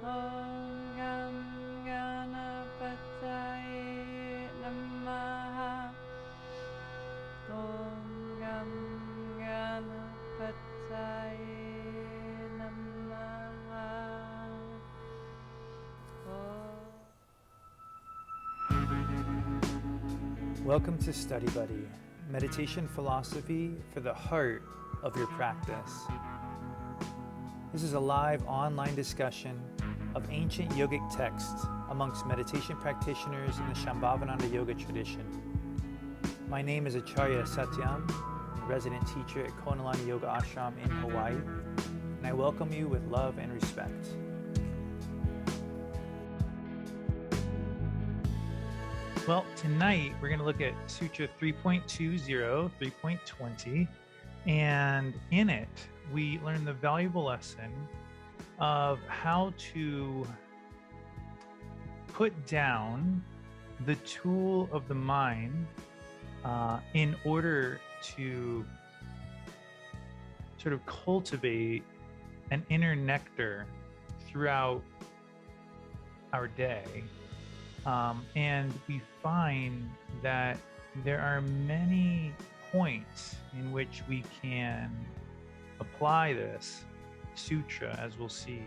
Om Gam Ganapataye Namaha. Om Gam Ganapataye Namaha. Welcome to Study Buddy, meditation philosophy for the heart of your practice. This is a live online discussion of ancient yogic texts amongst meditation practitioners in the Shambhavananda yoga tradition. My name is Acharya Satyam, resident teacher at Konalani Yoga Ashram in Hawaii, and I welcome you with love and respect. Well, tonight we're going to look at Sutra 3.20, 3.20, and in it we learn the valuable lesson of how to put down the tool of the mind in order to sort of cultivate an inner nectar throughout our day. And we find that there are many points in which we can apply this sutra, as we'll see.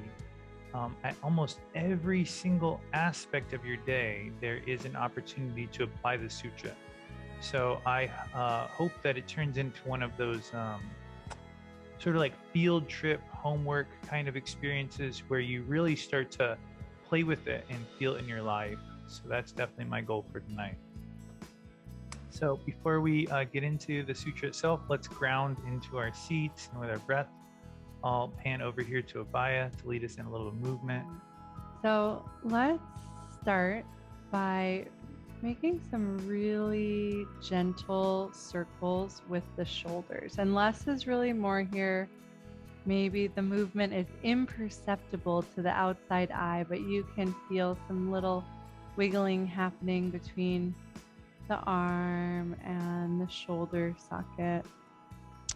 At almost every single aspect of your day, there is an opportunity to apply the sutra. So I hope that it turns into one of those sort of like field trip homework kind of experiences where you really start to play with it and feel it in your life. So that's definitely my goal for tonight. So before we get into the sutra itself, let's ground into our seats and with our breath. I'll pan over here to Abhaya to lead us in a little movement. So let's start by making some really gentle circles with the shoulders. And less is really more here. Maybe the movement is imperceptible to the outside eye, but you can feel some little wiggling happening between the arm and the shoulder socket.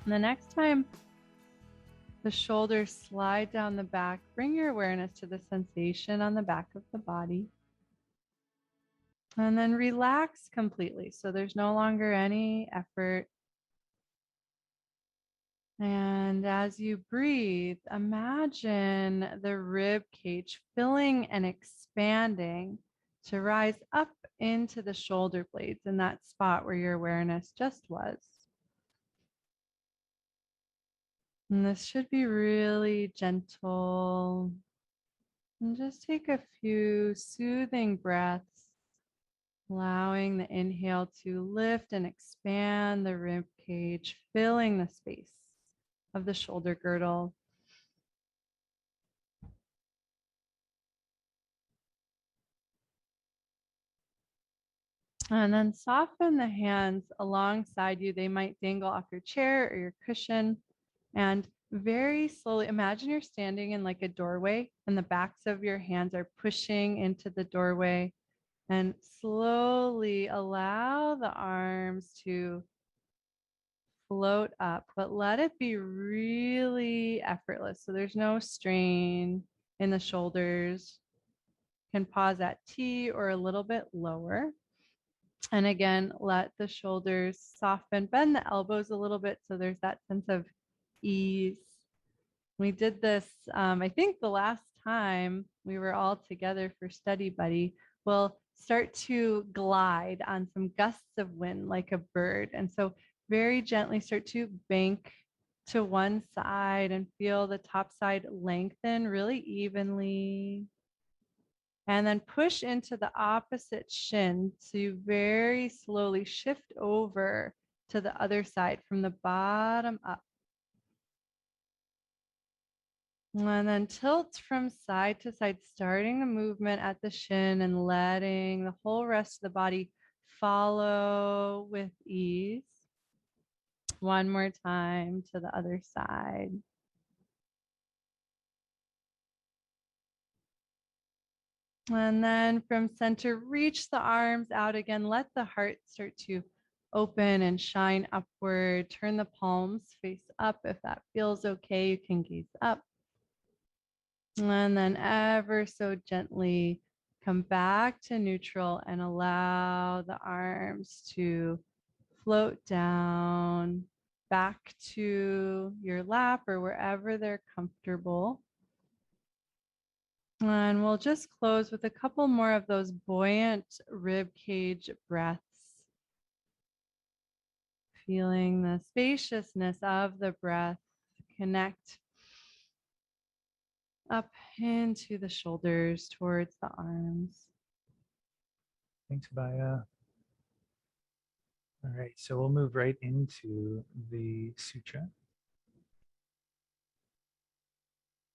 And the next time the shoulders slide down the back, bring your awareness to the sensation on the back of the body. And then relax completely. So there's no longer any effort. And as you breathe, imagine the rib cage filling and expanding to rise up into the shoulder blades in that spot where your awareness just was. And this should be really gentle. And just take a few soothing breaths, allowing the inhale to lift and expand the rib cage, filling the space of the shoulder girdle. And then soften the hands alongside you. They might dangle off your chair or your cushion. And very slowly, imagine you're standing in like a doorway and the backs of your hands are pushing into the doorway. And slowly allow the arms to float up, but let it be really effortless. So there's no strain in the shoulders. You can pause at T or a little bit lower. And again, let the shoulders soften, bend the elbows a little bit so there's that sense of ease. We did this, I think the last time we were all together for Study Buddy. We'll start to glide on some gusts of wind like a bird. And so very gently start to bank to one side and feel the top side lengthen really evenly. And then push into the opposite shin. So you very slowly shift over to the other side from the bottom up. And then tilt from side to side, starting the movement at the shin and letting the whole rest of the body follow with ease. One more time to the other side. And then from center, reach the arms out again. Let the heart start to open and shine upward. Turn the palms face up. If that feels okay, you can gaze up. And then ever so gently come back to neutral and allow the arms to float down back to your lap or wherever they're comfortable. And we'll just close with a couple more of those buoyant rib cage breaths. Feeling the spaciousness of the breath connect up into the shoulders towards the arms. Thanks, Baya. All right, so we'll move right into the sutra.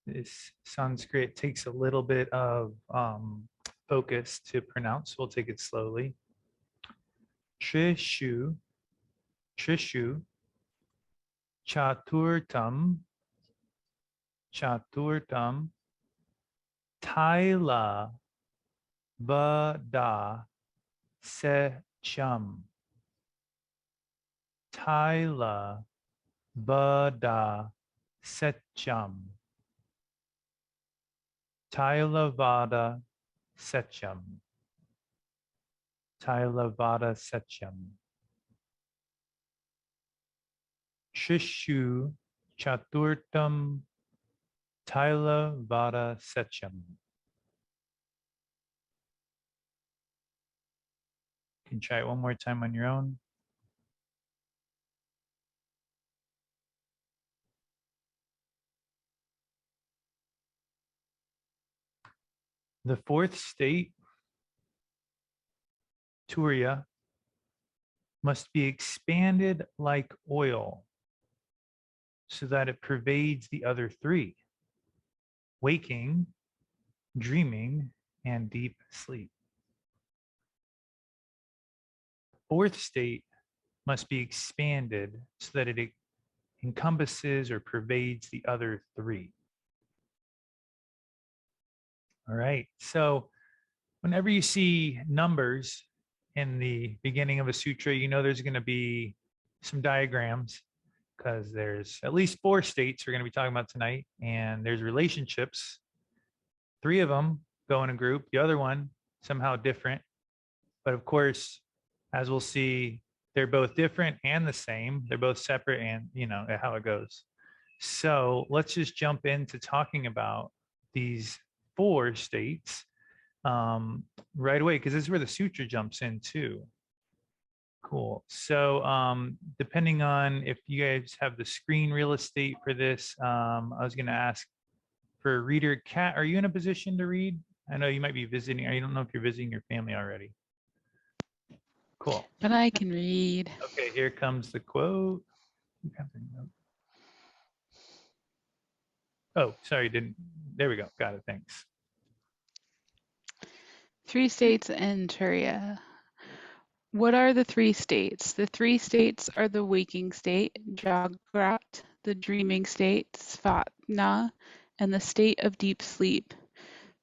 This Sanskrit takes a little bit of focus to pronounce. We'll take it slowly. Trishu, Trishu, Chaturtam, Chaturtam, Taila, Vada, Secham. Taila, Vada, Secham. Tailavada Secham. Tailavada Secham. Shishu Chaturtam Tailavada Secham. You can try it one more time on your own. The fourth state, Turiya, must be expanded like oil so that it pervades the other three: waking, dreaming, and deep sleep. Fourth state must be expanded so that it encompasses or pervades the other three. All right, so whenever you see numbers in the beginning of a sutra, you know there's going to be some diagrams, because there's at least 4 states we're going to be talking about tonight, and there's relationships. 3 of them go in a group, the other one somehow different. But of course, as we'll see, they're both different and the same. They're both separate, and you know how it goes. So let's just jump into talking about these 4 states right away, because this is where the sutra jumps in too. Cool. So depending on if you guys have the screen real estate for this, I was going to ask for reader Kat, are you in a position to read? I know you might be visiting. I don't know if you're visiting your family already. Cool. But I can read. Okay, here comes the quote. Oh, sorry, didn't. There we go. Got it. Thanks. 3 states in Turiya. What are the 3 states? The 3 states are the waking state, Jagrat, the dreaming state, Svapna, and the state of deep sleep,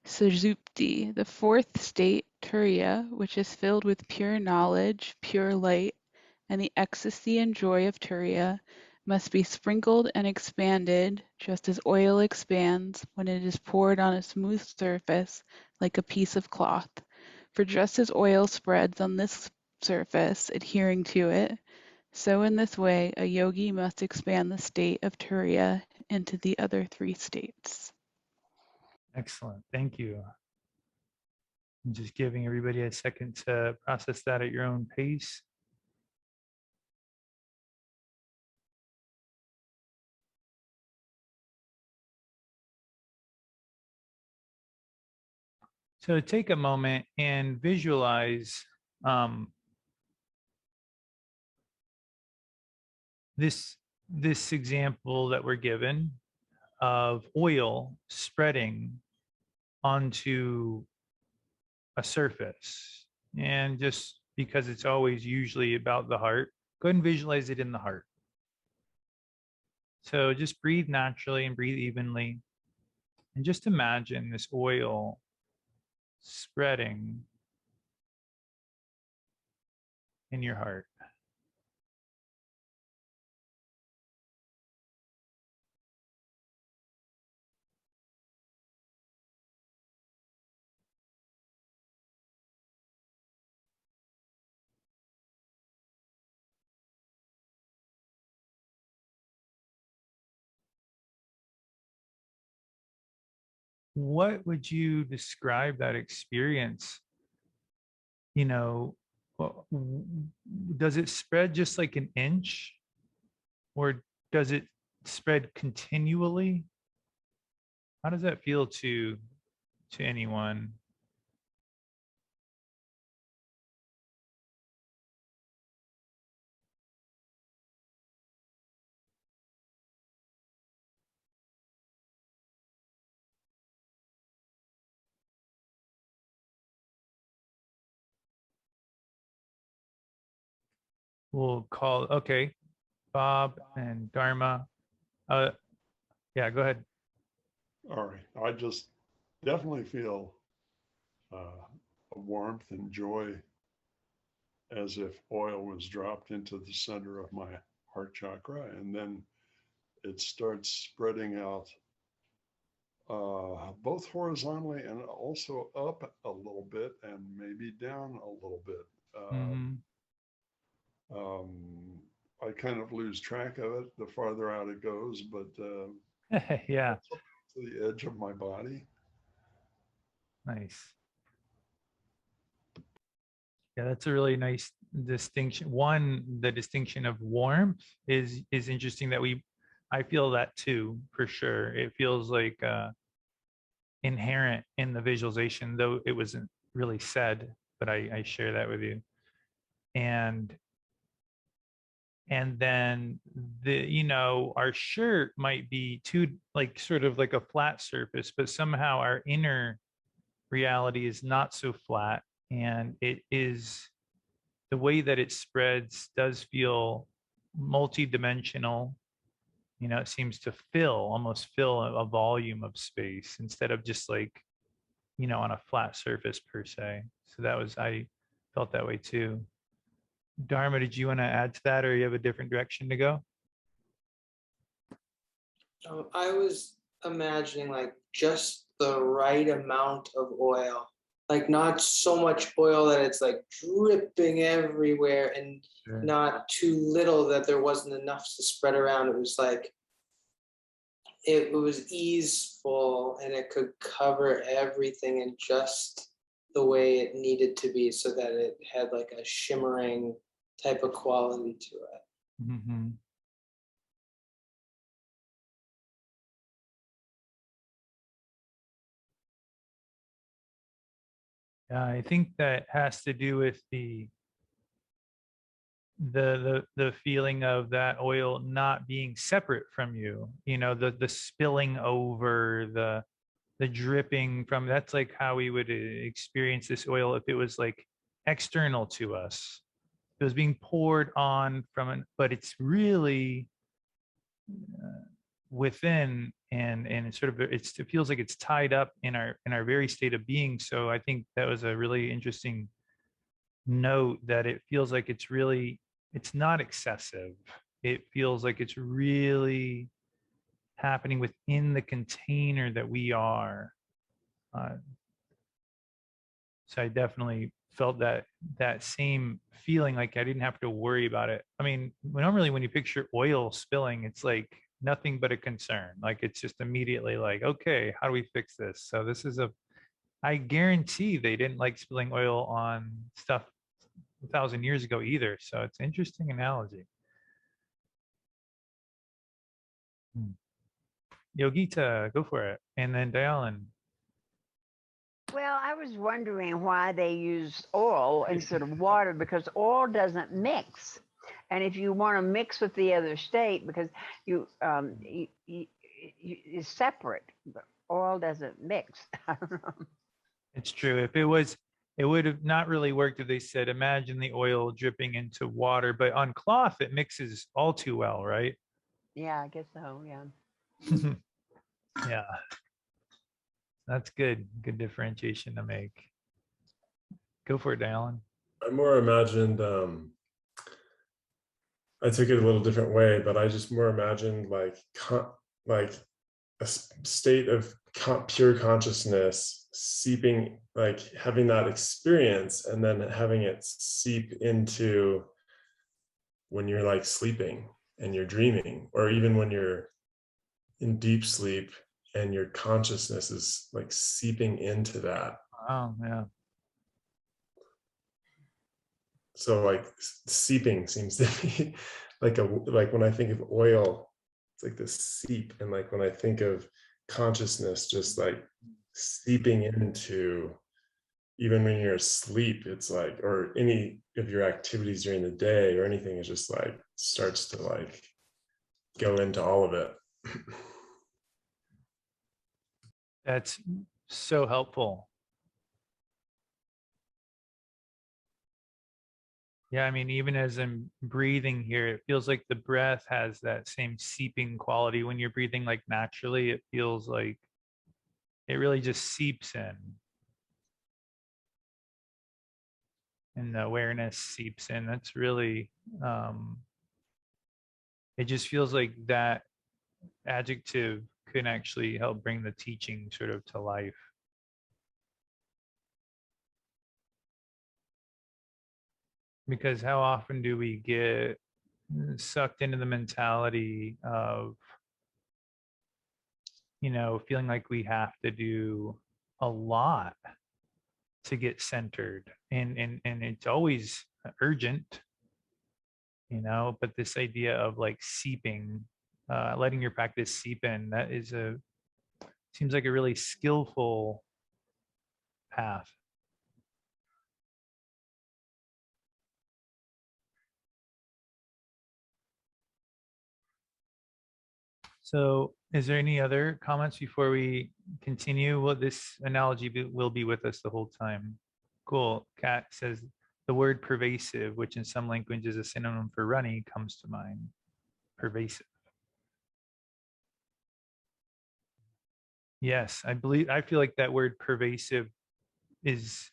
Sujupti. The 4th state, Turiya, which is filled with pure knowledge, pure light, and the ecstasy and joy of Turiya, must be sprinkled and expanded, just as oil expands when it is poured on a smooth surface like a piece of cloth. For just as oil spreads on this surface, adhering to it, so in this way a yogi must expand the state of Turiya into the other 3 states. Excellent. Thank you. I'm just giving everybody a second to process that at your own pace. So take a moment and visualize this example that we're given of oil spreading onto a surface. And just because it's always usually about the heart, go ahead and visualize it in the heart. So just breathe naturally and breathe evenly. And just imagine this oil spreading in your heart. what would you describe that experience? You know, does it spread just like an inch, or does it spread continually? How does that feel to anyone? We'll call, okay, Bob and Dharma. Yeah, go ahead. All right. I just definitely feel a warmth and joy as if oil was dropped into the center of my heart chakra. And then it starts spreading out both horizontally and also up a little bit and maybe down a little bit. Mhm. I kind of lose track of it the farther out it goes, but Yeah, to the edge of my body. nice. Yeah, that's a really nice distinction. One, the distinction of warmth is interesting that I feel that too, for sure. It feels like inherent in the visualization, though it wasn't really said, but I share that with you. And then our shirt might be too, like, sort of like a flat surface, but somehow our inner reality is not so flat, and it is, the way that it spreads does feel multi-dimensional. It seems to almost fill a volume of space instead of just like, on a flat surface per se. So I felt that way too. Dharma, did you want to add to that, or you have a different direction to go? I was imagining like just the right amount of oil, like not so much oil that it's like dripping everywhere, and Sure. not too little that there wasn't enough to spread around. It was like it was easeful and it could cover everything in just the way it needed to be, so that it had like a shimmering type of quality to it. Mm-hmm. Yeah, I think that has to do with the feeling of that oil not being separate from you. The spilling over, the dripping from, that's like how we would experience this oil if it was like external to us. It was being poured on but it's really within, and it's sort of, it feels like it's tied up in our very state of being. So I think that was a really interesting note, that it feels like it's not excessive. It feels like it's really happening within the container that we are. uh, so I definitely felt that same feeling, like I didn't have to worry about it. I mean, normally when you picture oil spilling, it's like nothing but a concern. Like it's just immediately like, okay, how do we fix this? So I guarantee they didn't like spilling oil on stuff 1,000 years ago either. So it's an interesting analogy. Yogita, go for it. And then Dayalan. Well, I was wondering why they use oil instead of water, because oil doesn't mix. And if you want to mix with the other state, because it's separate, but oil doesn't mix. I don't know. It's true. It would have not really worked if they said, imagine the oil dripping into water, but on cloth, it mixes all too well, right? Yeah, I guess so. Yeah. Yeah. That's good. Good differentiation to make. Go for it, Dallin. I more imagined, I took it a little different way, but I just more imagined like a state of pure consciousness seeping, like having that experience and then having it seep into when you're like sleeping and you're dreaming, or even when you're in deep sleep and your consciousness is like seeping into that. Oh, yeah. So like seeping seems to be like when I think of oil, it's like this seep. And like when I think of consciousness, just like seeping into, even when you're asleep, it's like, or any of your activities during the day or anything, is just like starts to like go into all of it. That's so helpful. Yeah, I mean, even as I'm breathing here, it feels like the breath has that same seeping quality. When you're breathing like naturally, it feels like it really just seeps in. And the awareness seeps in. That's really, it just feels like that adjective can actually help bring the teaching sort of to life. Because how often do we get sucked into the mentality of, you know, feeling like we have to do a lot to get centered, and it's always urgent, you know, but this idea of like seeping, letting your practice seep in, that is seems like a really skillful path. So is there any other comments before we continue? Well, this analogy will be with us the whole time. Cool. Kat says the word pervasive, which in some languages is a synonym for runny, comes to mind. Pervasive. Yes, I feel like that word pervasive is,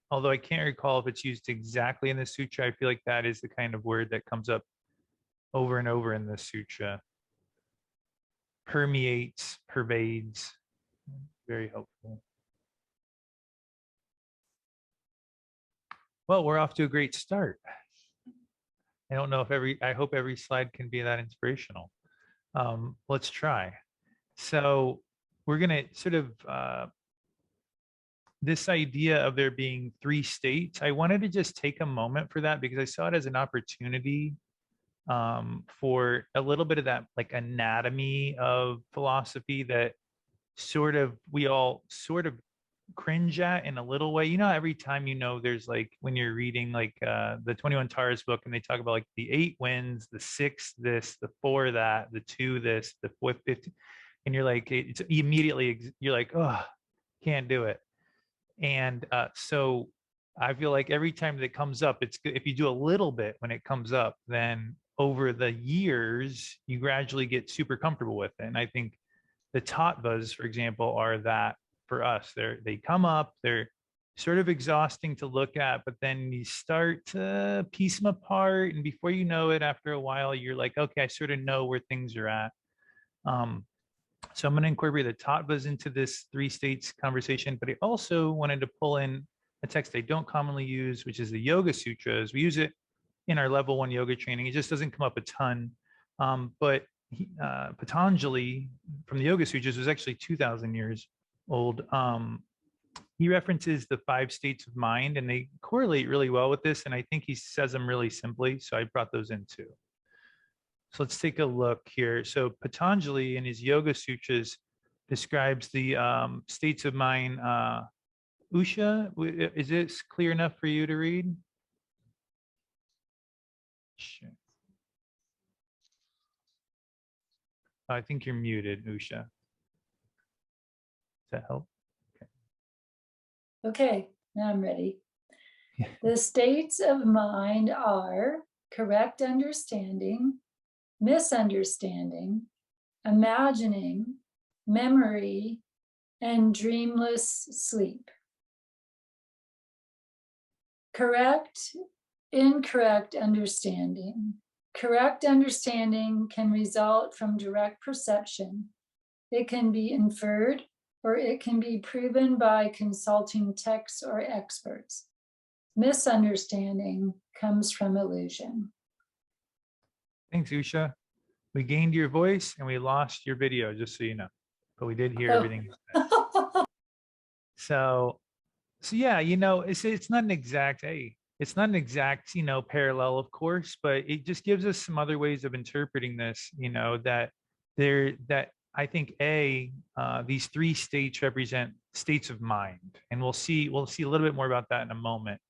although I can't recall if it's used exactly in the sutra, I feel like that is the kind of word that comes up over and over in the sutra. Permeates, pervades, very helpful. Well, we're off to a great start. I don't know if I hope every slide can be that inspirational. Let's try. So we're going to sort of, this idea of there being 3 states, I wanted to just take a moment for that because I saw it as an opportunity for a little bit of that like anatomy of philosophy that sort of we all sort of cringe at in a little way. You know, every time, you know, there's like when you're reading like the 21 Taras book and they talk about like the 8 winds, the 6 this, the 4 that, the 2 this, the 4 50, and you're like, it's immediately you're like, oh, can't do it. And so I feel like every time that it comes up, it's good if you do a little bit when it comes up, then over the years you gradually get super comfortable with it. And I think the tattvas, for example, are that for us. They come up, they're sort of exhausting to look at, but then you start to piece them apart, and before you know it, after a while, you're like, okay, I sort of know where things are at. So I'm going to incorporate the tattvas into this 3 states conversation, but I also wanted to pull in a text I don't commonly use, which is the Yoga Sutras. We use it in our level 1 yoga training. It just doesn't come up a ton. But Patanjali from the Yoga Sutras was actually 2,000 years old. He references the 5 states of mind, and they correlate really well with this. And I think he says them really simply. So I brought those in too. So let's take a look here. So Patanjali in his Yoga Sutras describes the states of mind. Usha, is this clear enough for you to read? Sure. I think you're muted, Usha. Does that help? Okay, now I'm ready. The states of mind are correct understanding, misunderstanding, imagining, memory, and dreamless sleep. Correct, incorrect understanding. Correct understanding can result from direct perception. It can be inferred, or it can be proven by consulting texts or experts. Misunderstanding comes from illusion. Thanks, Usha. We gained your voice and we lost your video, just so you know. but we did hear Oh. everything. So yeah, you know, it's not an exact, it's not an exact, you know, parallel, of course, but it just gives us some other ways of interpreting this, you know, that I think these three states represent states of mind, and we'll see a little bit more about that in a moment.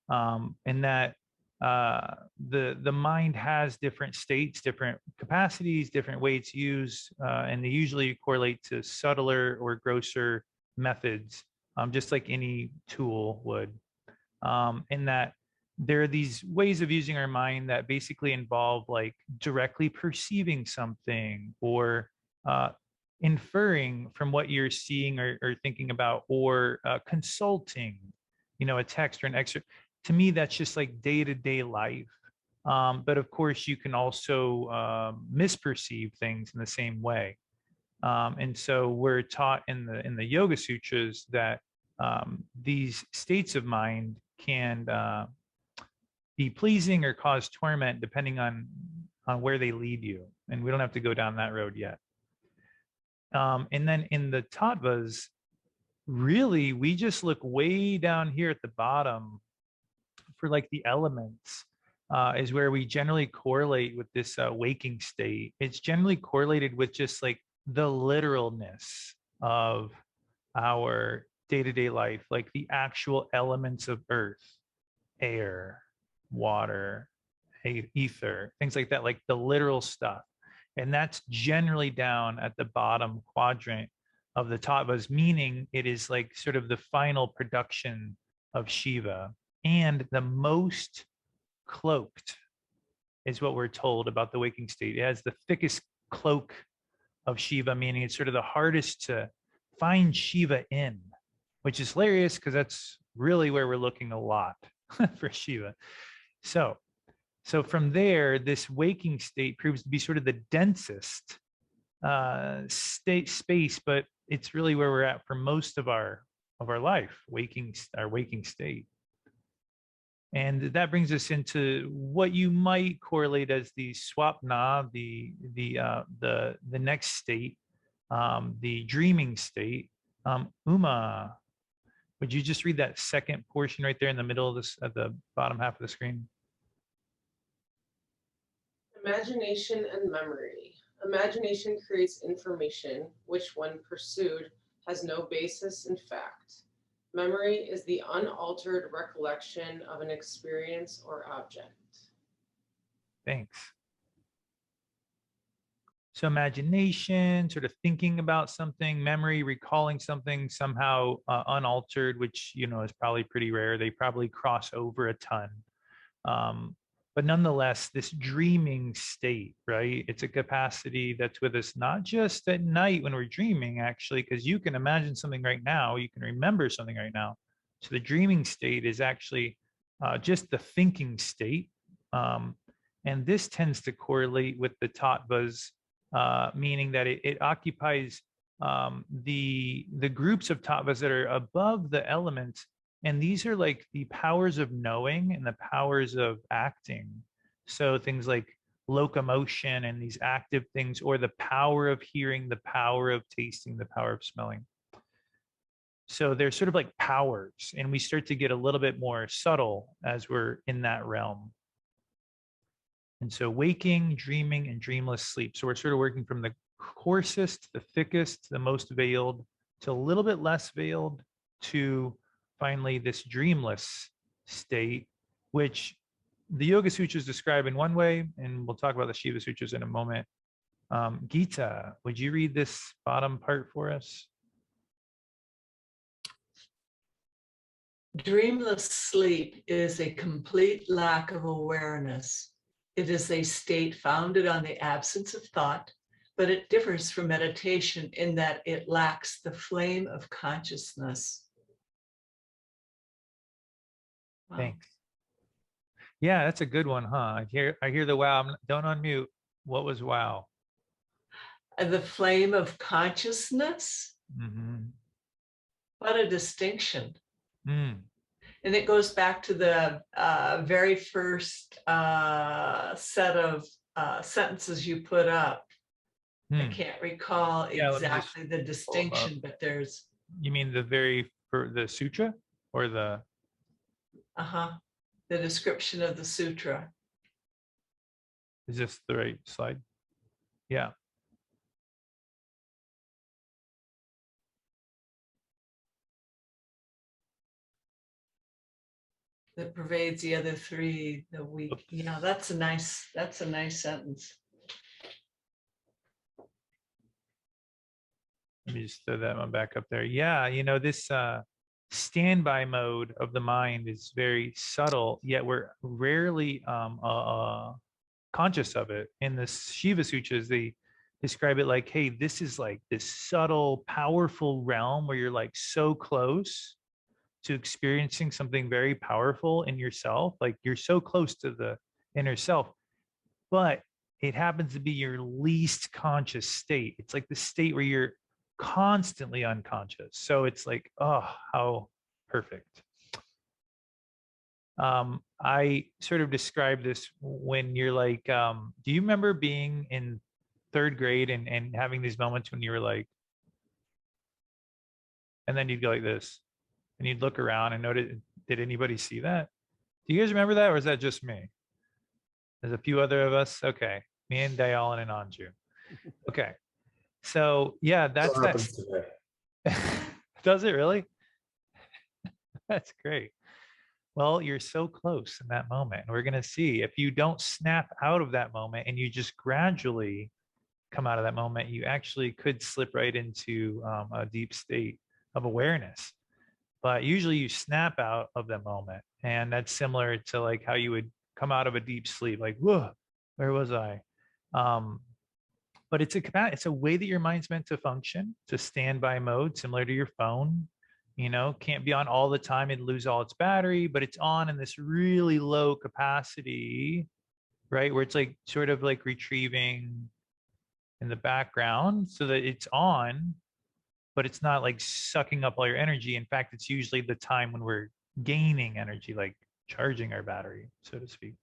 And that the mind has different states, different capacities, different ways to use, and they usually correlate to subtler or grosser methods, just like any tool would. In that there are these ways of using our mind that basically involve like directly perceiving something, or inferring from what you're seeing or thinking about, or consulting, you know, a text or an excerpt. To me, that's just like day-to-day life. But of course, you can also misperceive things in the same way. And so we're taught in the Yoga Sutras that these states of mind can be pleasing or cause torment depending on where they lead you. And we don't have to go down that road yet. And then in the tattvas, really, we just look way down here at the bottom for like the elements. Is where we generally correlate with this waking state. It's generally correlated with just like the literalness of our day-to-day life, like the actual elements of earth, air, water, ether, things like that, like the literal stuff. And that's generally down at the bottom quadrant of the tattvas, meaning it is like sort of the final production of Shiva, and the most cloaked is what we're told about the waking state. It has the thickest cloak of Shiva, meaning it's sort of the hardest to find Shiva in, which is hilarious because that's really where we're looking a lot for Shiva. So from there, this waking state proves to be sort of the densest space, but it's really where we're at for most of our life, our waking state. And that brings us into what you might correlate as the swapna, the next state, the dreaming state. Uma, would you just read that second portion right there in the middle of this, at the bottom half of the screen? Imagination and memory. Imagination creates information, which when pursued has no basis in fact. Memory is the unaltered recollection of an experience or object. Thanks. So imagination, sort of thinking about something, memory, recalling something somehow unaltered, which, you know, is probably pretty rare. They probably cross over a ton. But nonetheless, this dreaming state, right? It's a capacity that's with us, not just at night when we're dreaming, actually, because you can imagine something right now, you can remember something right now. So the dreaming state is actually just the thinking state. And this tends to correlate with the tattvas, meaning that it occupies the groups of tattvas that are above the elements. And these are like the powers of knowing and the powers of acting. So things like locomotion and these active things, or the power of hearing, the power of tasting, the power of smelling. So they're sort of like powers, and we start to get a little bit more subtle as we're in that realm. And so waking, dreaming, and dreamless sleep. So we're sort of working from the coarsest, the thickest, the most veiled, to a little bit less veiled, to finally this dreamless state, which the Yoga Sutras describe in one way, and we'll talk about the Shiva Sutras in a moment. Gita, would you read this bottom part for us? Dreamless sleep is a complete lack of awareness. It is a state founded on the absence of thought, but it differs from meditation in that it lacks the flame of consciousness. Wow. Thanks. Yeah, that's a good one, huh? I hear the wow. Don't unmute. What was wow? The flame of consciousness. Mm-hmm. What a distinction. Mm. And it goes back to the very first set of sentences you put up. I can't recall Yeah, let me just exactly the distinction, but there's, You mean for the sutra or the? the description of the sutra. Is this the right slide? Yeah. That pervades the other three, the weak. Yeah, that's a nice sentence. Let me just throw that one back up there. Yeah, this standby mode of the mind is very subtle, yet we're rarely conscious of it. In the Shiva Sutras, they describe it like, hey, this is like this subtle, powerful realm where you're like so close to experiencing something very powerful in yourself. Like you're so close to the inner self, but it happens to be your least conscious state. It's like the state where you're constantly unconscious. So it's like, oh, how perfect. I sort of describe this when you're like, do you remember being in third grade and having these moments when you were like, and then you'd go like this and you'd look around and notice, did anybody see that? Do you guys remember that? Or is that just me? There's a few other of us. Okay. Me and Dayalan and Anju. Okay. So yeah, that's What happens today? Does it really? That's great. Well, you're so close in that moment. We're going to see if you don't snap out of that moment and you just gradually come out of that moment, you actually could slip right into a deep state of awareness. But usually you snap out of the moment. And that's similar to like how you would come out of a deep sleep, like, whoa, where was I? But it's a way that your mind's meant to function. It's a standby mode, similar to your phone. Can't be on all the time and lose all its battery, but it's on in this really low capacity, right? Where it's like sort of like retrieving in the background so that it's on, but it's not like sucking up all your energy. In fact, it's usually the time when we're gaining energy, like charging our battery, so to speak.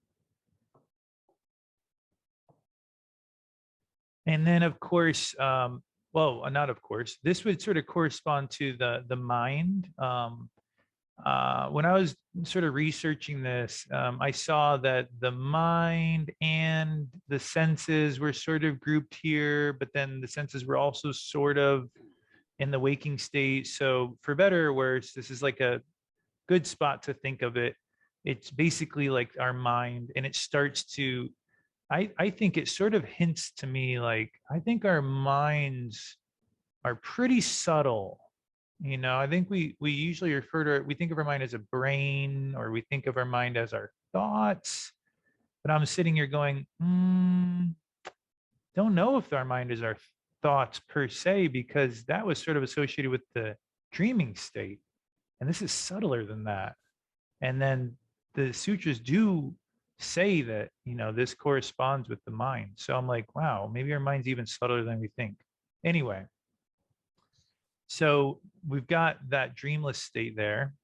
And then, of course, well, not of course, this would sort of correspond to the mind. When I was sort of researching this, I saw that the mind and the senses were sort of grouped here, but then the senses were also sort of in the waking state. So for better or worse, this is like a good spot to think of it. It's basically like our mind, and it starts to I think it sort of hints to me like I think our minds are pretty subtle. I think we usually we think of our mind as a brain, or we think of our mind as our thoughts. But I'm sitting here going, don't know if our mind is our thoughts per se, because that was sort of associated with the dreaming state. And this is subtler than that. And then the sutras do say that, this corresponds with the mind. So I'm like, wow, maybe our mind's even subtler than we think. Anyway, so we've got that dreamless state there.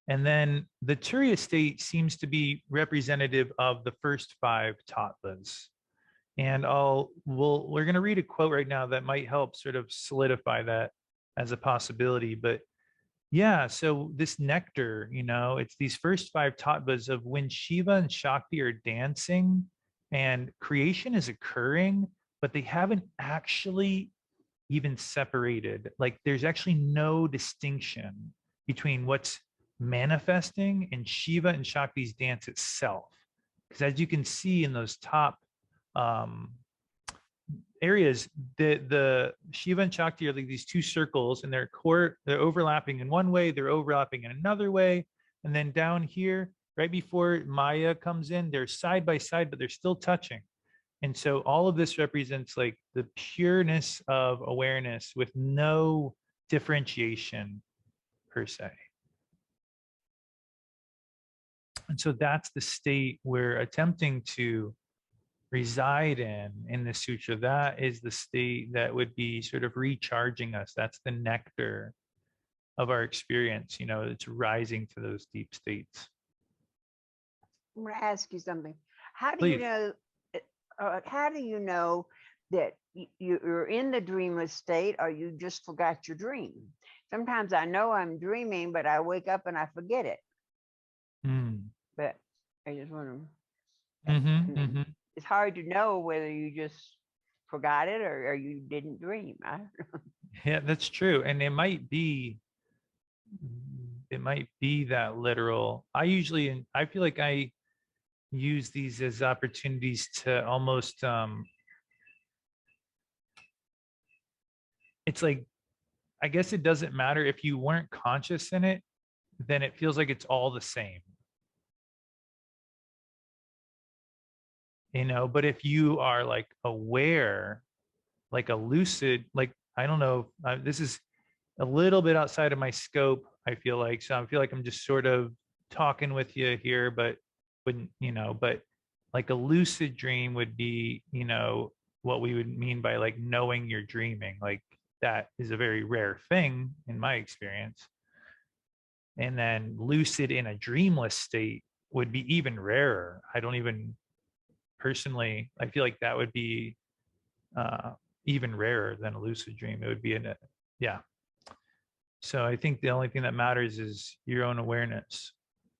And then the Turiya state seems to be representative of the first 5 tattvas. And we're going to read a quote right now that might help sort of solidify that as a possibility. But yeah, so this nectar, it's these first 5 tattvas of when Shiva and Shakti are dancing and creation is occurring, but they haven't actually even separated. Like there's actually no distinction between what's manifesting and Shiva and Shakti's dance itself. Because as you can see in those top areas, the Shiva and Shakti are like these 2 circles, and they're overlapping in one way, they're overlapping in another way. And then down here, right before Maya comes in, they're side by side, but they're still touching. And so all of this represents like the pureness of awareness with no differentiation per se. And so that's the state we're attempting to reside in the sutra. That is the state that would be sort of recharging us. That's the nectar of our experience. It's rising to those deep states. I'm going to ask you something. How do Please. you know? How do you know that you're in the dreamless state or you just forgot your dream. Sometimes I know I'm dreaming, but I wake up and I forget it. But I just want to, it's hard to know whether you just forgot it or you didn't dream. Yeah, that's true. And it might be that literal. I feel like I use these as opportunities to almost it's like, I guess it doesn't matter if you weren't conscious in it, then it feels like it's all the same. But if you are like aware, like a lucid, like, I don't know, this is a little bit outside of my scope, I feel like. So I feel like I'm just sort of talking with you here, but but like a lucid dream would be, what we would mean by like knowing you're dreaming. Like that is a very rare thing in my experience. And then lucid in a dreamless state would be even rarer. I don't even personally, I feel like that would be even rarer than a lucid dream. It would be yeah. So I think the only thing that matters is your own awareness,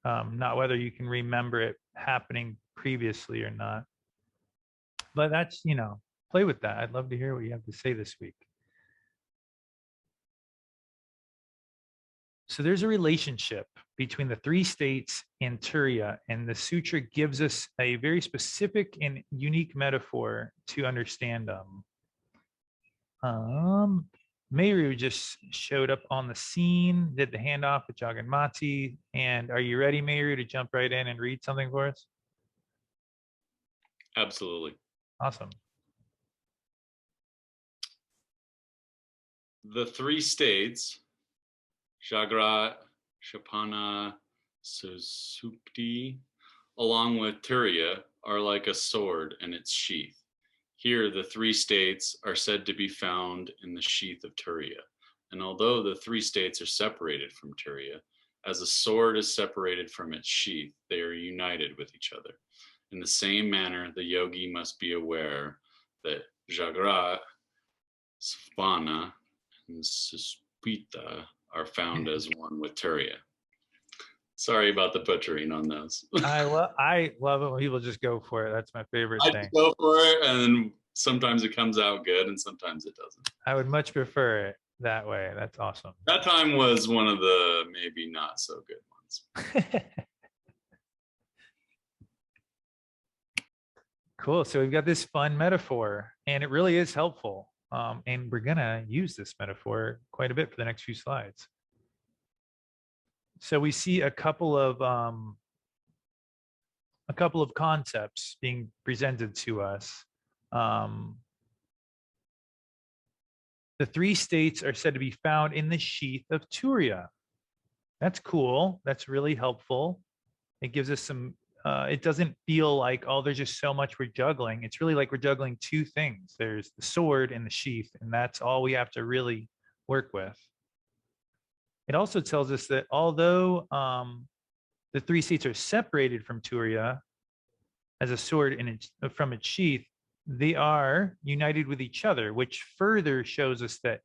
not whether you can remember it happening previously or not. But that's, play with that. I'd love to hear what you have to say this week. So there's a relationship between the three states in Turiya, and the sutra gives us a very specific and unique metaphor to understand them. Meru just showed up on the scene, did the handoff with Jaganmati. And are you ready, Meru, to jump right in and read something for us? Absolutely. Awesome. The three states, Jagrat, Shapana, Susupti, along with Turiya, are like a sword and its sheath. Here, the three states are said to be found in the sheath of Turiya. And although the three states are separated from Turiya, as a sword is separated from its sheath, they are united with each other. In the same manner, the yogi must be aware that Jagrat, Svana, and Suspita are found as one with Turiya. Sorry about the butchering on those. I love it when people just go for it. That's my favorite thing. I go for it, and sometimes it comes out good, and sometimes it doesn't. I would much prefer it that way. That's awesome. That time was one of the maybe not so good ones. Cool. So we've got this fun metaphor, and it really is helpful. And we're gonna use this metaphor quite a bit for the next few slides. So we see a couple of concepts being presented to us. The three states are said to be found in the sheath of Turiya. That's cool. That's really helpful. It gives us some, it doesn't feel like, oh, there's just so much we're juggling. It's really like we're juggling two things. There's the sword and the sheath, and that's all we have to really work with. It also tells us that although the three states are separated from Turiya as a sword from its sheath, they are united with each other, which further shows us that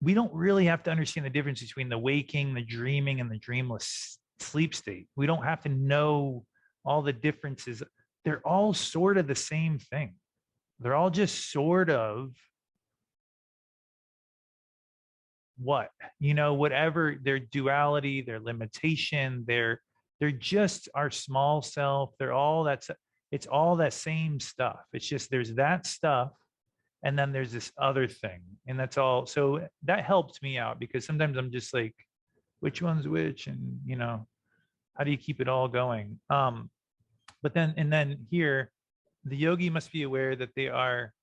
we don't really have to understand the difference between the waking, the dreaming, and the dreamless sleep state. We don't have to know all the differences. They're all sort of the same thing. They're all just sort of whatever their duality, their limitation, they're just our small self. It's all that same stuff. It's just there's that stuff, and then there's this other thing, and that's all. So that helped me out, because sometimes I'm just like, which one's which, and how do you keep it all going? But then here, the yogi must be aware that they are,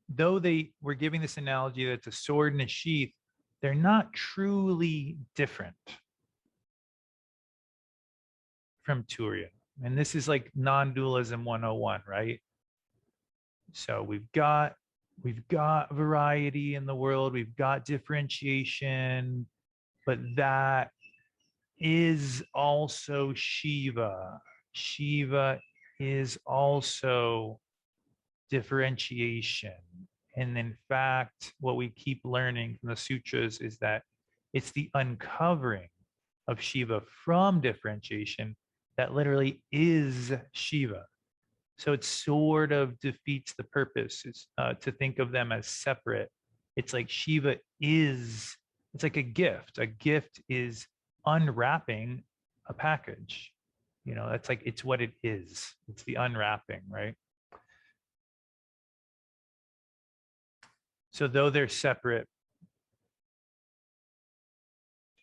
though they were giving this analogy that it's a sword and a sheath, they're not truly different from Turiya. And this is like non-dualism 101, right? So we've got variety in the world, we've got differentiation, but that is also Shiva. Shiva is also differentiation. And in fact, what we keep learning from the sutras is that it's the uncovering of Shiva from differentiation that literally is Shiva. So it sort of defeats the purpose to think of them as separate. It's like Shiva is, it's like a gift. A gift is unwrapping a package. You know, that's like, it's what it is. It's the unwrapping, right? So though they're separate,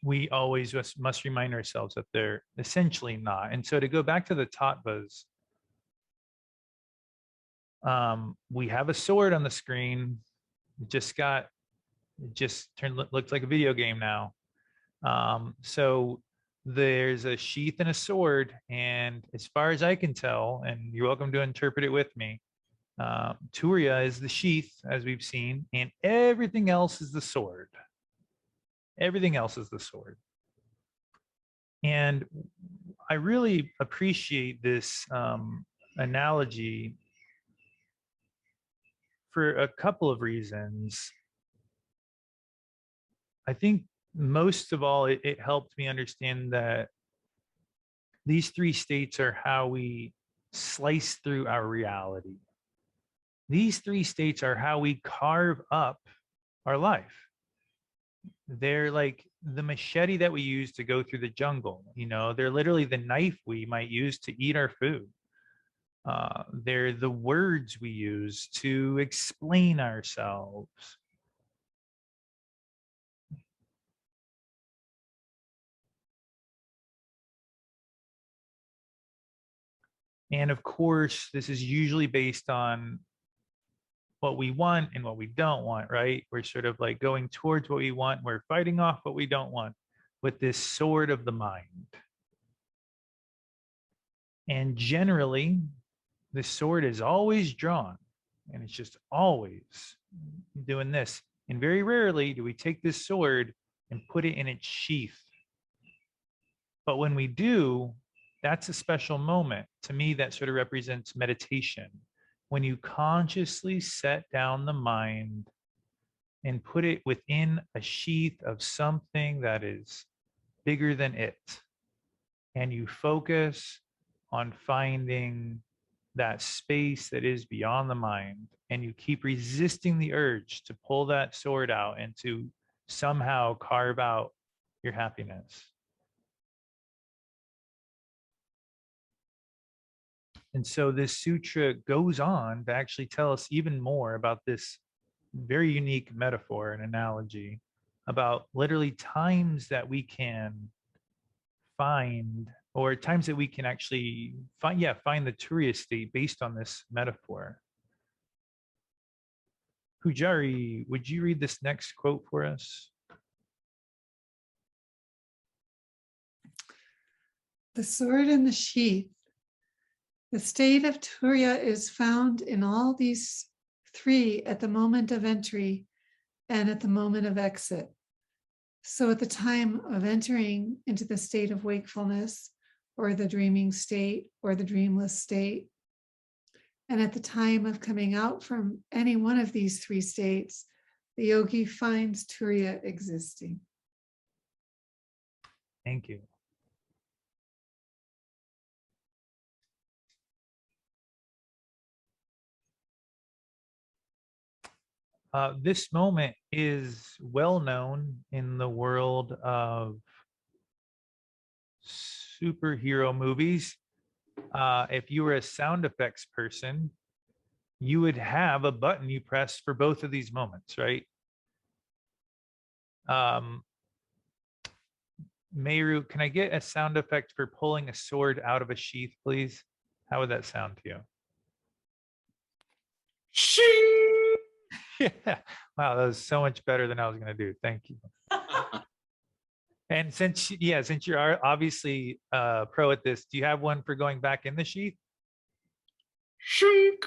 we always must remind ourselves that they're essentially not. And so to go back to the tattvas, we have a sword on the screen. It just looks like a video game now. So there's a sheath and a sword, and as far as I can tell, and you're welcome to interpret it with me, Turiya is the sheath, as we've seen, and everything else is the sword. Everything else is the sword. And I really appreciate this analogy for a couple of reasons. I think most of all, it helped me understand that these three states are how we slice through our reality. These three states are how we carve up our life. They're like the machete that we use to go through the jungle. You know, they're literally the knife we might use to eat our food. They're the words we use to explain ourselves. And of course, this is usually based on what we want and what we don't want, right? We're sort of like going towards what we want. We're fighting off what we don't want with this sword of the mind. And generally, the sword is always drawn, and it's just always doing this. And very rarely do we take this sword and put it in its sheath. But when we do, that's a special moment. To me, that sort of represents meditation. When you consciously set down the mind and put it within a sheath of something that is bigger than it, and you focus on finding that space that is beyond the mind, and you keep resisting the urge to pull that sword out and to somehow carve out your happiness. And so this sutra goes on to actually tell us even more about this very unique metaphor and analogy about literally times that we can find, or times that we can actually find the Turiya state based on this metaphor. Pujari, would you read this next quote for us? The sword in the sheath. The state of Turiya is found in all these three at the moment of entry and at the moment of exit. So at the time of entering into the state of wakefulness, or the dreaming state, or the dreamless state, and at the time of coming out from any one of these three states, the yogi finds Turiya existing. Thank you. This moment is well known in the world of superhero movies. If you were a sound effects person, you would have a button you press for both of these moments, right? Meru, can I get a sound effect for pulling a sword out of a sheath, please? How would that sound to you? Shing! Yeah. Wow, that was so much better than I was going to do. Thank you. And since you're obviously pro at this, do you have one for going back in the sheath? Shink!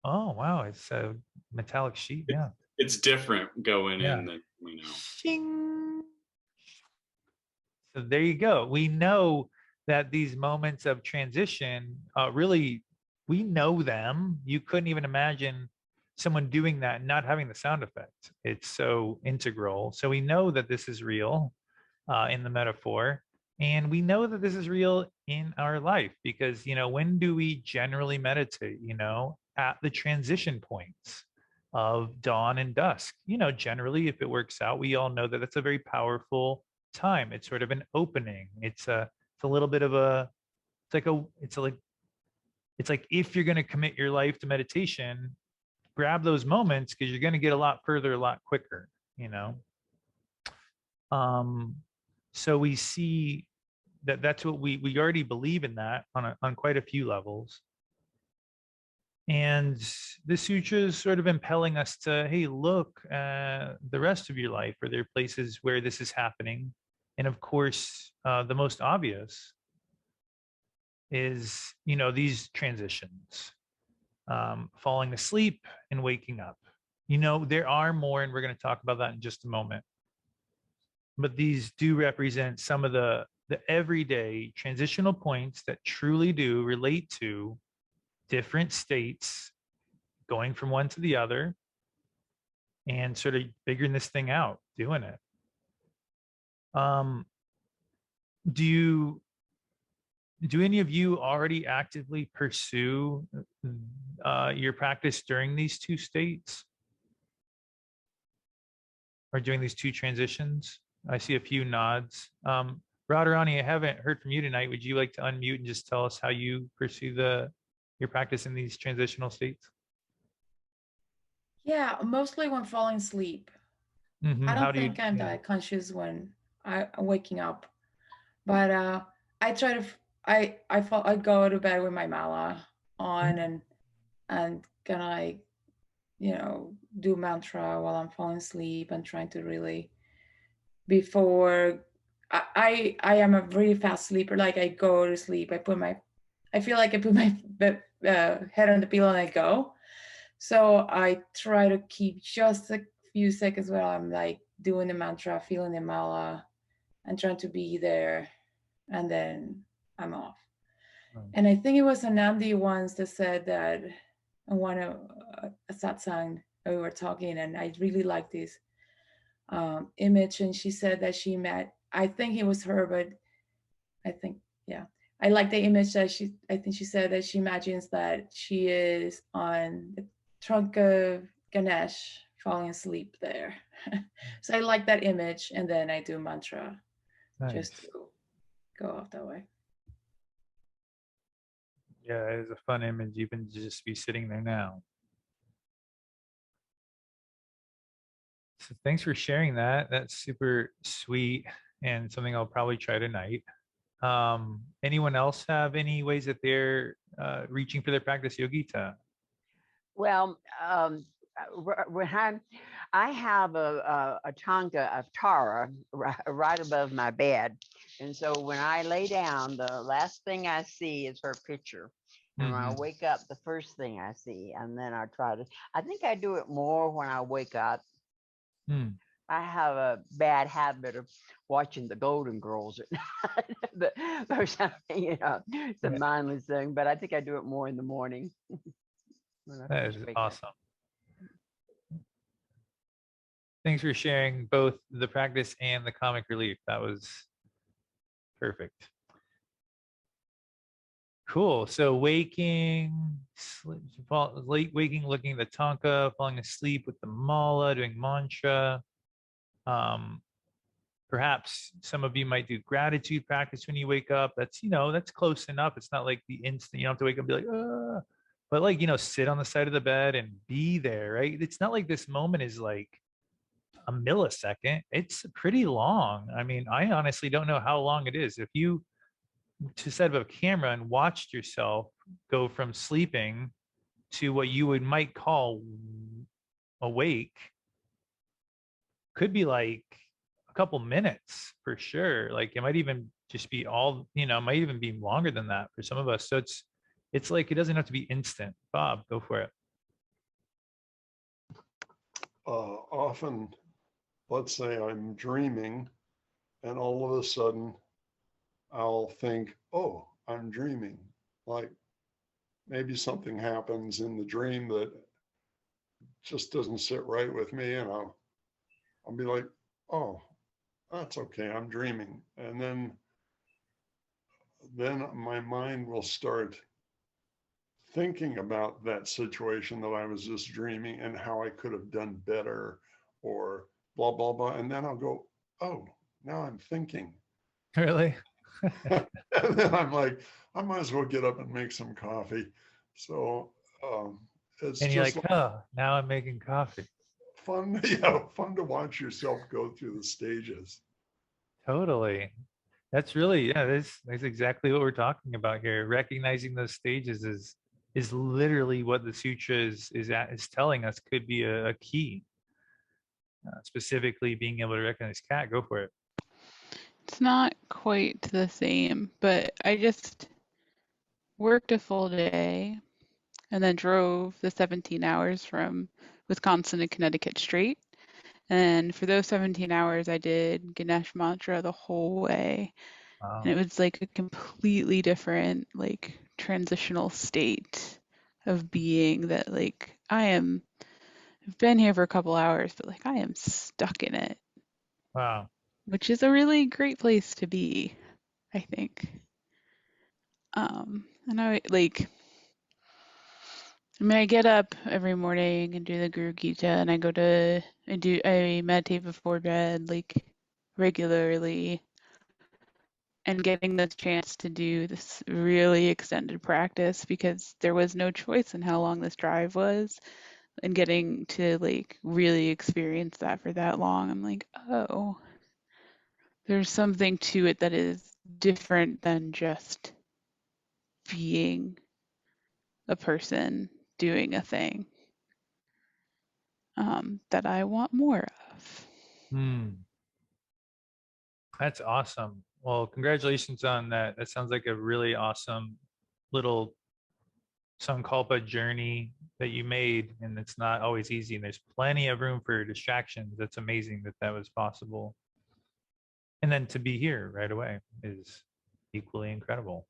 Oh, wow. It's a metallic sheet. Yeah. It's different going in than we know. Shing. So there you go. We know that these moments of transition, really, we know them. You couldn't even imagine someone doing that and not having the sound effect. It's so integral. So we know that this is real in the metaphor. And we know that this is real in our life because, when do we generally meditate? At the transition points of dawn and dusk. Generally, if it works out, we all know that that's a very powerful time. It's sort of an opening. It's a little bit of a, it's like if you're going to commit your life to meditation, grab those moments because you're going to get a lot further a lot quicker. So we see that that's what we already believe in that on quite a few levels. And the sutra is sort of impelling us to, hey, look, the rest of your life, are there places where this is happening? And of course, the most obvious is, these transitions, falling asleep and waking up. There are more, and we're going to talk about that in just a moment. But these do represent some of the everyday transitional points that truly do relate to different states going from one to the other and sort of figuring this thing out, doing it. Do any of you already actively pursue your practice during these two states or during these two transitions? I see a few nods. Radharani, I haven't heard from you tonight. Would you like to unmute and just tell us how you pursue your practice in these transitional states? Yeah, mostly when falling asleep. I don't think I'm that conscious when I'm waking up, but I try to. I go to bed with my mala on and kind of do mantra while I'm falling asleep and trying to really before I am a really fast sleeper. Like I go to sleep, I feel like I put my head on the pillow and I go. So I try to keep just a few seconds while I'm like doing the mantra, feeling the mala, and trying to be there, and then I'm off. Right. And I think it was Anandi once that said that I want a satsang. We were talking, and I really like this image. And she said that she met, I think it was her, but I think, yeah. I like the image that I think she said that she imagines that she is on the trunk of Ganesh falling asleep there. So I like that image. And then I do mantra just to go off that way. Yeah, it is a fun image, even to just be sitting there now. So thanks for sharing that. That's super sweet and something I'll probably try tonight. Anyone else have any ways that they're reaching for their practice, Yogita? Well, when I have a Tanga of Tara right above my bed. And so when I lay down, the last thing I see is her picture. And when I wake up, the first thing I see, and then I think I do it more when I wake up. I have a bad habit of watching the Golden Girls at night, or something, it's a mindless thing, but I think I do it more in the morning. That is awesome. Thanks for sharing both the practice and the comic relief. That was perfect. Cool. So waking, waking, looking at the tanka, falling asleep with the mala, doing mantra. Perhaps some of you might do gratitude practice when you wake up. That's, that's close enough. It's not like the instant you don't have to wake up and be like, but like, sit on the side of the bed and be there, right? It's not like this moment is like a millisecond. It's pretty long. I mean, I honestly don't know how long it is. If you to set up a camera and watched yourself go from sleeping to what you might call awake, could be like a couple minutes for sure. Like it might even just be all, it might even be longer than that for some of us. So it's like, it doesn't have to be instant. Bob, go for it. Often, let's say I'm dreaming and all of a sudden I'll think, oh, I'm dreaming. Like maybe something happens in the dream that just doesn't sit right with me, and I'll be like, oh, that's okay, I'm dreaming. And then my mind will start thinking about that situation that I was just dreaming and how I could have done better or blah, blah, blah. And then I'll go, oh, now I'm thinking. Really? And then I'm like, I might as well get up and make some coffee. So it's And you're just like, oh, now I'm making coffee. fun, fun to watch yourself go through the stages. Totally. That's really, yeah, that's exactly what we're talking about here. Recognizing those stages is literally what the sutra is telling us could be a key. Specifically being able to recognize cat. Go for it. It's not quite the same, but I just worked a full day and then drove the 17 hours from Wisconsin to Connecticut straight. And for those 17 hours, I did Ganesh mantra the whole way. Wow. And it was like a completely different, like, transitional state of being that, like, I've been here for a couple hours, but like I am stuck in it. Wow. Which is a really great place to be, I think. And I get up every morning and do the Guru Gita, and I meditate before bed, like, regularly, and getting the chance to do this really extended practice because there was no choice in how long this drive was, and getting to, like, really experience that for that long, I'm like, oh, there's something to it that is different than just being a person doing a thing, that I want more of. That's awesome. Well, congratulations on that. That sounds like a really awesome little Sankalpa journey that you made, and it's not always easy, and there's plenty of room for distractions. That's amazing that that was possible. And then to be here right away is equally incredible.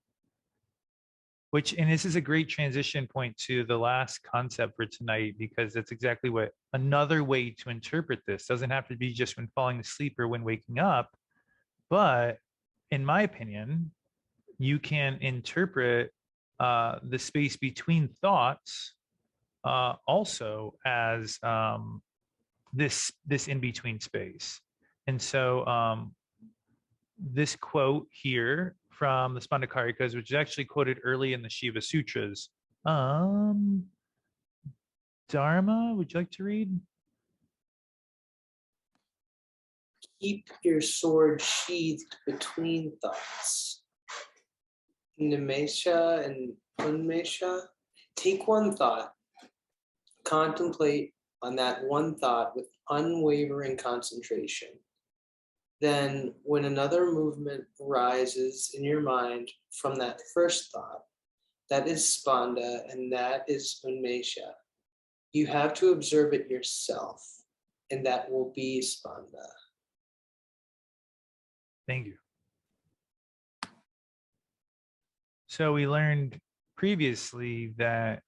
And this is a great transition point to the last concept for tonight, because that's exactly what another way to interpret this doesn't have to be just when falling asleep or when waking up, but in my opinion, you can interpret the space between thoughts also as this in-between space. And so this quote here from the Spandakarikas, which is actually quoted early in the Shiva Sutras. Dharma, would you like to read? Keep your sword sheathed between thoughts. Nimesha and Unmesha. Take one thought, contemplate on that one thought with unwavering concentration. Then, when another movement arises in your mind from that first thought, that is Spanda and that is Unmesha. You have to observe it yourself, and that will be Spanda. Thank you. So we learned previously that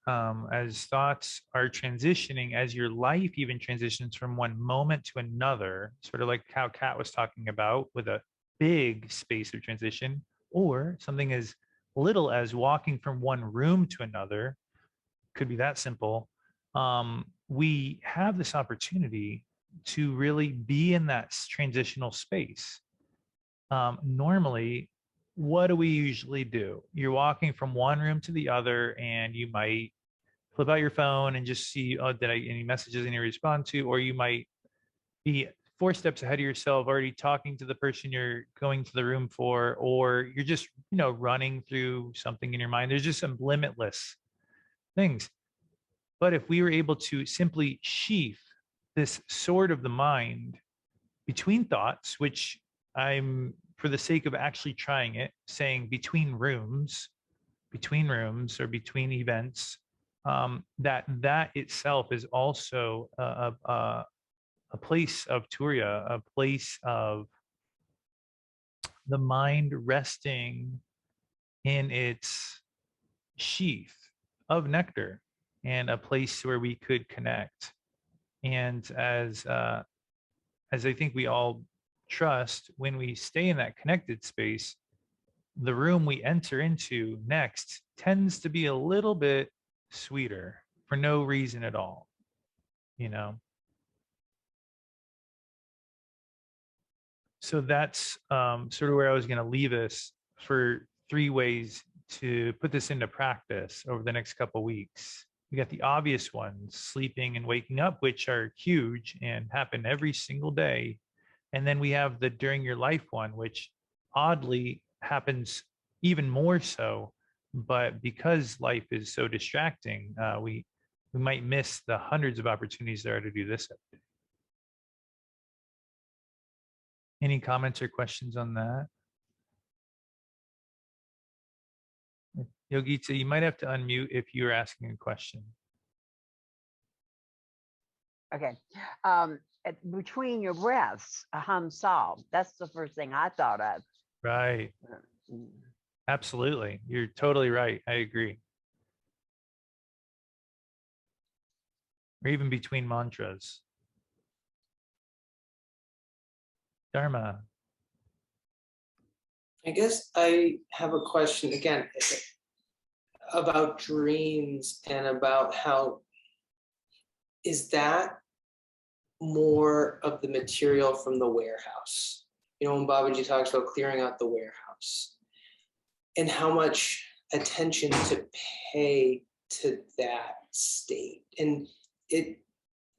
as thoughts are transitioning, as your life even transitions from one moment to another, sort of like how Kat was talking about with a big space of transition, or something as little as walking from one room to another, could be that simple. We have this opportunity to really be in that transitional space. Normally, what do we usually do? You're walking from one room to the other, and you might flip out your phone and just see, oh, did I any messages I need to respond to? Or you might be 4 steps ahead of yourself, already talking to the person you're going to the room for, or you're just, running through something in your mind. There's just some limitless things. But if we were able to simply sheath this sword of the mind between thoughts, which I'm, for the sake of actually trying it, saying between rooms or between events, that itself is also a place of Turiya, a place of the mind resting in its sheath, nectar and a place where we could connect. And as I think we all trust, when we stay in that connected space, the room we enter into next tends to be a little bit sweeter for no reason at all, you know? So that's sort of where I was going to leave us for 3 ways to put this into practice over the next couple of weeks. We got the obvious ones, sleeping and waking up, which are huge and happen every single day. And then we have the during your life one, which oddly happens even more so. But because life is so distracting, we might miss the hundreds of opportunities there are to do this. Any comments or questions on that? Yogita, you might have to unmute if you're asking a question. Okay. Between your breaths, a hum solve. That's the first thing I thought of. Right. Absolutely. You're totally right. I agree. Or even between mantras. Dharma. I guess I have a question again about dreams and about how is that more of the material from the warehouse? You know, when Babaji talks about clearing out the warehouse and how much attention to pay to that state. And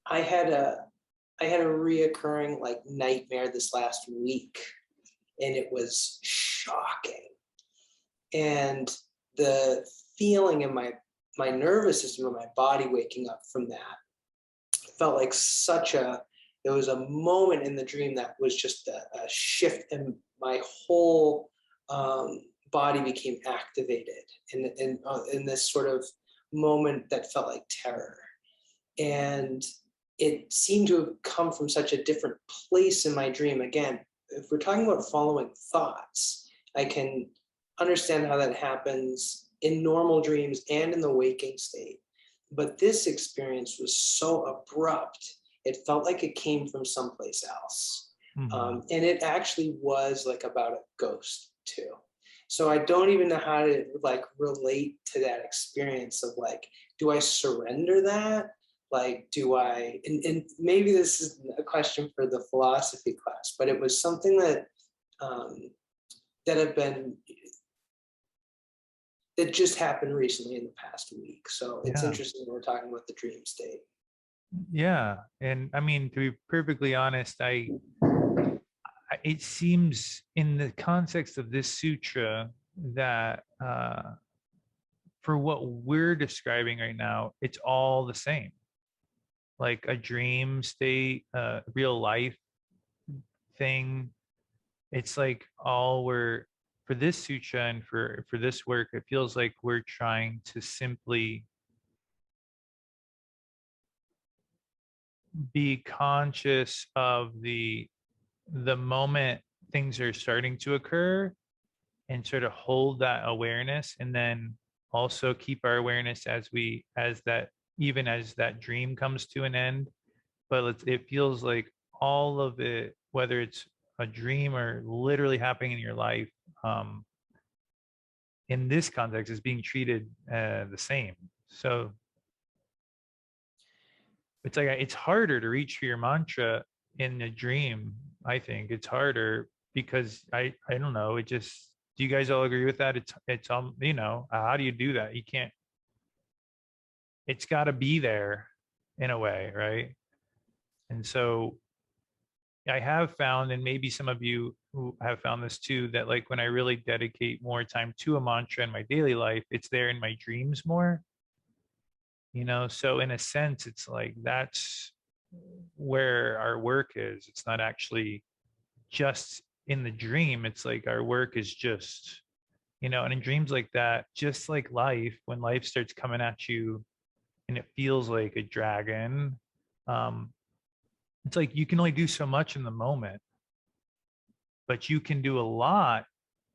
I had a reoccurring like nightmare this last week, and it was shocking. And the feeling in my nervous system and my body waking up from that felt like there was a moment in the dream that was just a shift, and my whole body became activated in this sort of moment that felt like terror. And it seemed to have come from such a different place in my dream. Again, if we're talking about following thoughts, I can understand how that happens in normal dreams and in the waking state. But this experience was so abrupt, it felt like it came from someplace else. Mm-hmm. And it actually was like about a ghost too. So I don't even know how to like relate to that experience of like, do I surrender that? Like, do I, and maybe this is a question for the philosophy class, but it was something that that just happened recently in the past week. So it's interesting we're talking about the dream state. Yeah. And I mean, to be perfectly honest, it seems in the context of this sutra that for what we're describing right now, it's all the same. Like a dream state, real life thing. It's like for this sutra and for this work, it feels like we're trying to simply be conscious of the moment things are starting to occur and sort of hold that awareness, and then also keep our awareness as that dream comes to an end. But it feels like all of it, whether it's a dream or literally happening in your life, in this context is being treated the same. So it's like it's harder to reach for your mantra in a dream. I think it's harder because I don't know. Do you guys all agree with that? It's you know, how do you do that? You can't. It's got to be there in a way, right? And so I have found, and maybe some of you who have found this too, that like when I really dedicate more time to a mantra in my daily life, it's there in my dreams more. You know, so in a sense, it's like that's where our work is. It's not actually just in the dream. It's like our work is just, you know, and in dreams like that, just like life, when life starts coming at you and it feels like a dragon, it's like you can only do so much in the moment, but you can do a lot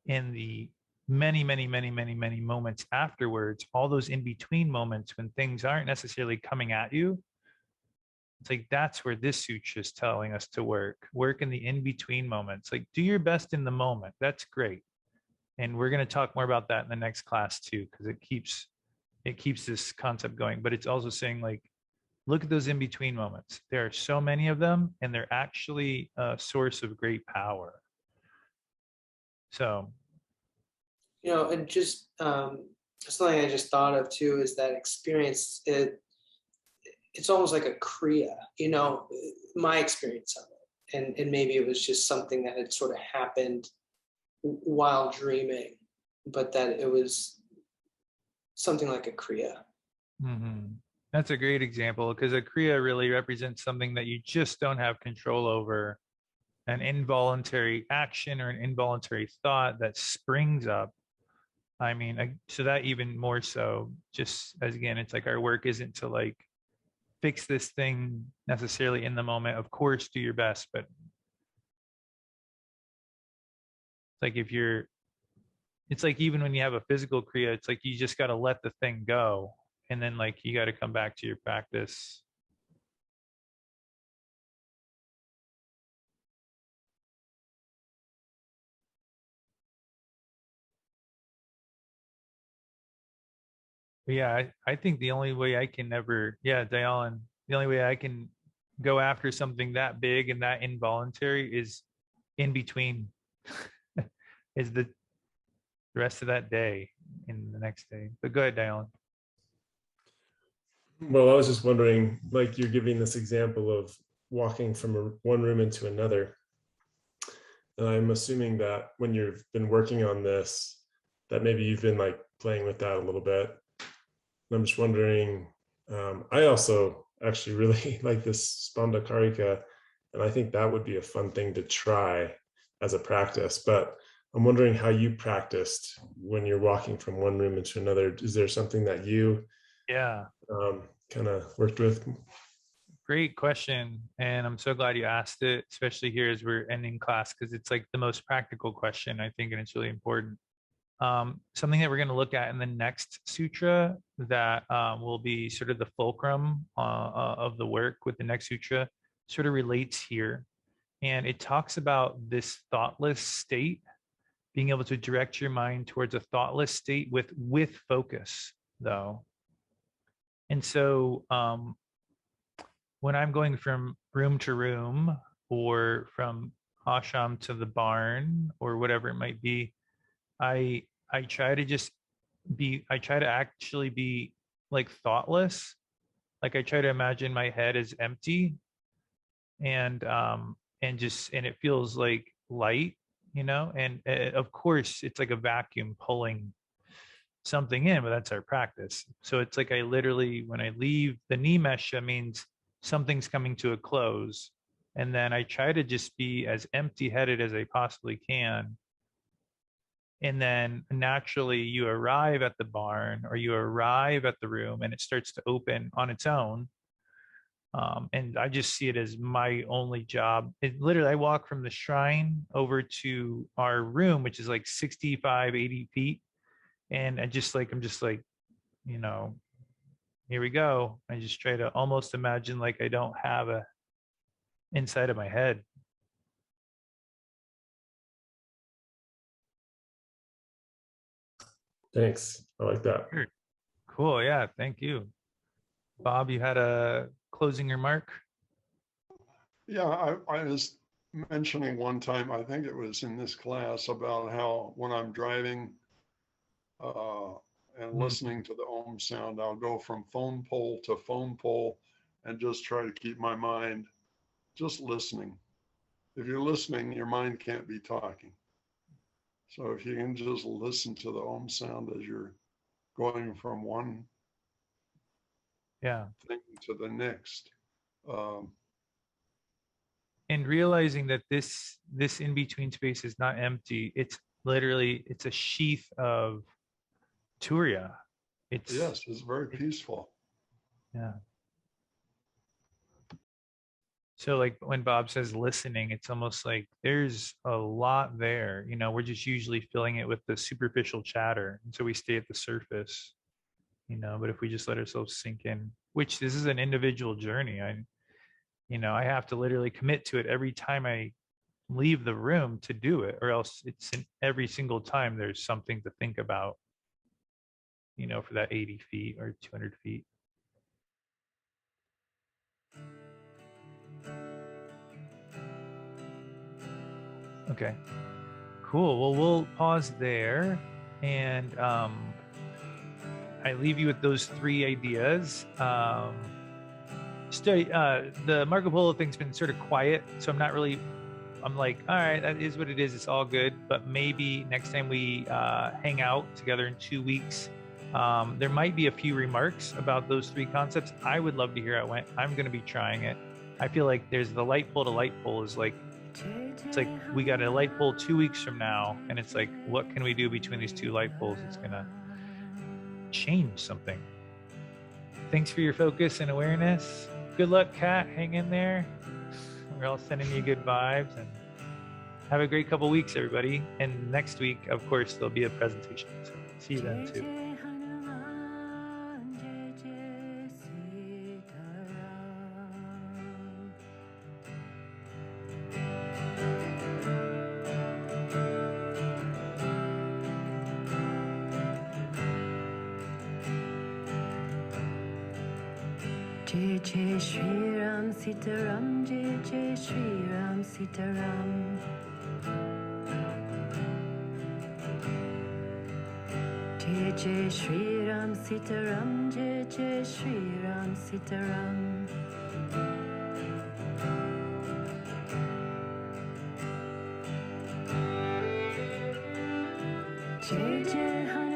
in the many, many, many, many, many moments afterwards, all those in between moments when things aren't necessarily coming at you. It's like that's where this sutra is telling us to work in the in between moments. Like do your best in the moment. That's great. And we're going to talk more about that in the next class too, because it keeps this concept going. But it's also saying like, look at those in between moments. There are so many of them, and they're actually a source of great power. So, And just something I just thought of too is that experience. It's almost like a kriya, my experience of it, and maybe it was just something that had sort of happened while dreaming, but that it was something like a kriya. That's a great example, because a kriya really represents something that you just don't have control over, an involuntary action or an involuntary thought that springs up. I mean, so that even more so, just as again, it's like our work isn't to like fix this thing necessarily in the moment. Of course, do your best, but like it's like even when you have a physical kriya, it's like you just got to let the thing go, and then like you got to come back to your practice. But yeah, I think the only way I can ever, Daylan, the only way I can go after something that big and that involuntary is in between, is the rest of that day in the next day. But go ahead, Daylan. Well, I was just wondering, like you're giving this example of walking from one room into another. And I'm assuming that when you've been working on this, that maybe you've been like playing with that a little bit. And I'm just wondering, I also actually really like this Spanda Karika, and I think that would be a fun thing to try as a practice. But I'm wondering how you practiced when you're walking from one room into another. Is there something that you kind of worked with? Great question. And I'm so glad you asked it, especially here as we're ending class, because it's like the most practical question, I think, and it's really important. Something that we're going to look at in the next sutra that will be sort of the fulcrum of the work with the next sutra sort of relates here. And it talks about this thoughtless state, being able to direct your mind towards a thoughtless state with focus, though. And so when I'm going from room to room or from ashram to the barn or whatever it might be, I try to actually be like thoughtless. Like I try to imagine my head as empty and it feels like light, and of course it's like a vacuum pulling something in, but that's our practice. So it's like I literally, when I leave the nimesha, means something's coming to a close. And then I try to just be as empty-headed as I possibly can. And then naturally you arrive at the barn or you arrive at the room and it starts to open on its own. And I just see it as my only job. Literally, I walk from the shrine over to our room, which is like 65, 80 feet. And I'm just like, here we go. I just try to almost imagine like I don't have a inside of my head. Thanks. I like that. Sure. Cool. Yeah. Thank you. Bob, you had a closing remark? Yeah, I was mentioning one time, I think it was in this class, about how when I'm driving and listening to the Om sound, I'll go from phone pole to phone pole and just try to keep my mind just listening. If you're listening, your mind can't be talking. So if you can just listen to the Om sound as you're going from one thing to the next. And realizing that this in-between space is not empty. It's literally, it's a sheath of Turiya. Yes, it's very peaceful. Yeah. So like when Bob says listening, it's almost like there's a lot there. You know, we're just usually filling it with the superficial chatter. And so we stay at the surface, you know, but if we just let ourselves sink in, which this is an individual journey. I have to literally commit to it every time I leave the room to do it, or else it's in every single time there's something to think about, you know, for that 80 feet or 200 feet. Okay, cool. Well, we'll pause there, and I leave you with those 3 ideas. The Marco Polo thing's been sort of quiet, so I'm like, all right, that is what it is. It's all good. But maybe next time we hang out together in 2 weeks, there might be a few remarks about those 3 concepts. I would love to hear how it went. I'm going to be trying it. I feel like there's the light pole to light pole is like, it's like we got a light pole 2 weeks from now, and it's like, what can we do between these 2 light poles? It's going to change something. Thanks for your focus and awareness. Good luck, Kat. Hang in there. We're all sending you good vibes, and have a great couple weeks, everybody. And next week, of course, there'll be a presentation. So see you then too. Jai Jai Shri Ram Sita Ram, Jai Jai Shri Ram Sita Ram. Jai Jai Shri Ram Sita Ram, Jai Jai Shri Ram Sita Ram. Jai Jai